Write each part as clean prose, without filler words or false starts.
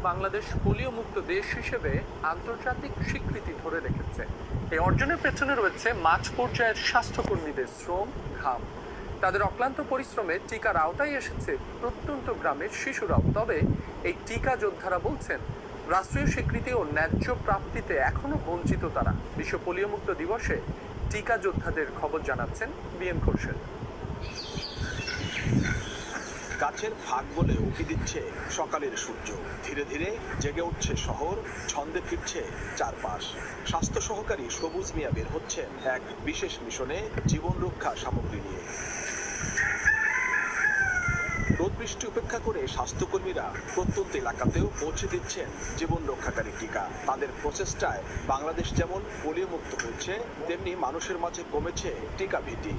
Bangladesh polio মুক্ত দেশ হিসেবে আন্তর্জাতিক স্বীকৃতি ধরে রেখেছে। এই অর্জনের পেছনে রয়েছে মাঠ পর্যায়ের স্বাস্থ্যকর্মীদের শ্রম, ঘাম। তাদের অক্লান্ত পরিশ্রমে টিকার আওতায় এসেছে প্রত্যন্ত গ্রামের শিশুরাও। তবে এই টিকা যোদ্ধারা বলছেন, রাষ্ট্রীয় স্বীকৃতি ও ন্যায্য প্রাপ্তিতে এখনো বঞ্চিত তারা। বিশ্ব পোলিও মুক্ত দিবসে টিকা যোদ্ধাদের খবর জানাচ্ছেন বিএম খোরশেদ। গাছের ফাঁক বলে উঁকি দিচ্ছে সকালের সূর্য, ধীরে ধীরে জেগে উঠছে শহর, ছন্দে ফিরছে চারপাশ। স্বাস্থ্য সহকারী সবুজ মিয়া বের হচ্ছেন এক বিশেষ মিশনে জীবন রক্ষা সামগ্রী নিয়ে। রোদ বৃষ্টি উপেক্ষা করে স্বাস্থ্যকর্মীরা প্রত্যন্ত এলাকাতেও পৌঁছে দিচ্ছেন জীবন রক্ষাকারী টিকা। তাদের প্রচেষ্টায় বাংলাদেশ যেমন পোলিও মুক্ত হয়েছে, তেমনি মানুষের মাঝে কমেছে টিকা ভীতি।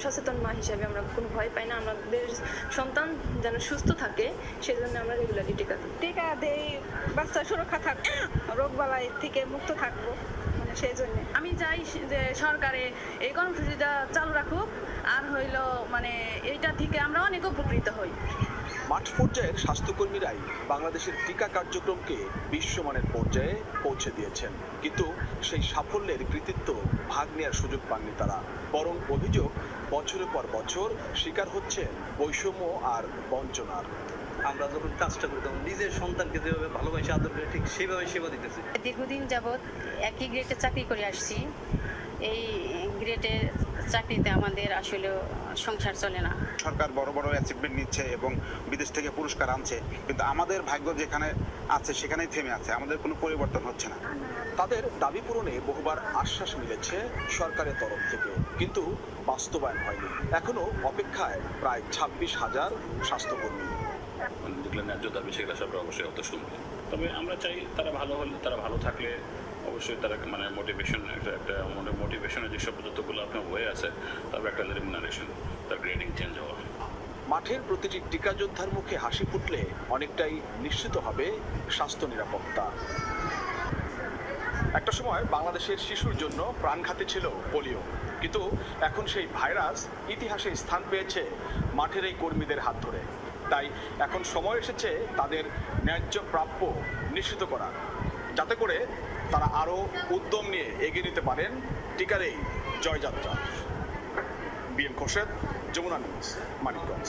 সচেতন মা হিসেবে আমরা কোনো ভয় পাই না। আমাদের সন্তান যেন সুস্থ থাকে, সেজন্য আমরা রেগুলারলি টিকা দিই। টিকা দেই, বাচ্চা সুরক্ষা থাকবে, রোগবালাই থেকে মুক্ত থাকবো, সেই জন্য আমি চাই যে সরকারে এই কর্মসূচিটা চালু রাখুক, আর হইল এইটা থেকে আমরা অনেক উপকৃত হই। মাঠ পর্যায়ের স্বাস্থ্যকর্মীরাই বাংলাদেশের টিকা কার্যক্রমকে বিশ্বমানের পর্যায়ে পৌঁছে দিয়েছেন, কিন্তু সেই সাফল্যের কৃতিত্ব ভাগ নেওয়ার সুযোগ পাননি তারা। বরং অভিযোগ, বছরের পর বছর শিকার হচ্ছে বৈষম্য আর বঞ্চনার। আমরা যখন কাজটা করি তখন নিজের সন্তানকে যেভাবে ভালোবাসে আদর করে ঠিক সেইভাবে সেবা দিতেছি। দীর্ঘদিন যাবৎ একই গ্রেডে চাকরি করে আসছি। এই গ্রেডের চাকরিতে আমাদের আসলে সংসার চলে না। সরকার বড় বড় অ্যাচিভমেন্ট নিচ্ছে এবং বিদেশ থেকে পুরস্কার আনছে, কিন্তু আমাদের ভাগ্য যেখানে আছে সেখানেই থেমে আছে, আমাদের কোনো পরিবর্তন হচ্ছে না। তাদের দাবি পূরণে বহুবার আশ্বাস মিলেছে সরকারের তরফ থেকে, কিন্তু বাস্তবায়ন হয়নি। এখনো অপেক্ষায় প্রায় 26,000 স্বাস্থ্যকর্মী। যেগুলো ন্যায্য দাবি সেগুলো সব অবশ্যই অত শুনবে। তবে আমরা চাই তারা ভালো হলে, তারা ভালো থাকলে অবশ্যই তারা মোটিভেশনের যেসব পদ্ধতিগুলো আপনার হয়ে আছে, তবে একটা রেমুনারেশন, তার গ্রেডিং চেঞ্জ হওয়া। মাঠের প্রতিটি টিকা যোদ্ধার মুখে হাসি ফুটলে অনেকটাই নিশ্চিত হবে স্বাস্থ্য নিরাপত্তা। একটা সময় বাংলাদেশের শিশুর জন্য প্রাণঘাতী ছিল পোলিও, কিন্তু এখন সেই ভাইরাস ইতিহাসে স্থান পেয়েছে মাঠের এই কর্মীদের হাত ধরে। তাই এখন সময় এসেছে তাদের ন্যায্য প্রাপ্য নিশ্চিত করা, যাতে করে তারা আরো উদ্যম নিয়ে এগিয়ে নিতে পারেন টিকার এই জয়যাত্রা। বিএম খোরশেদ, যমুনা নিউজ, মানিকগঞ্জ।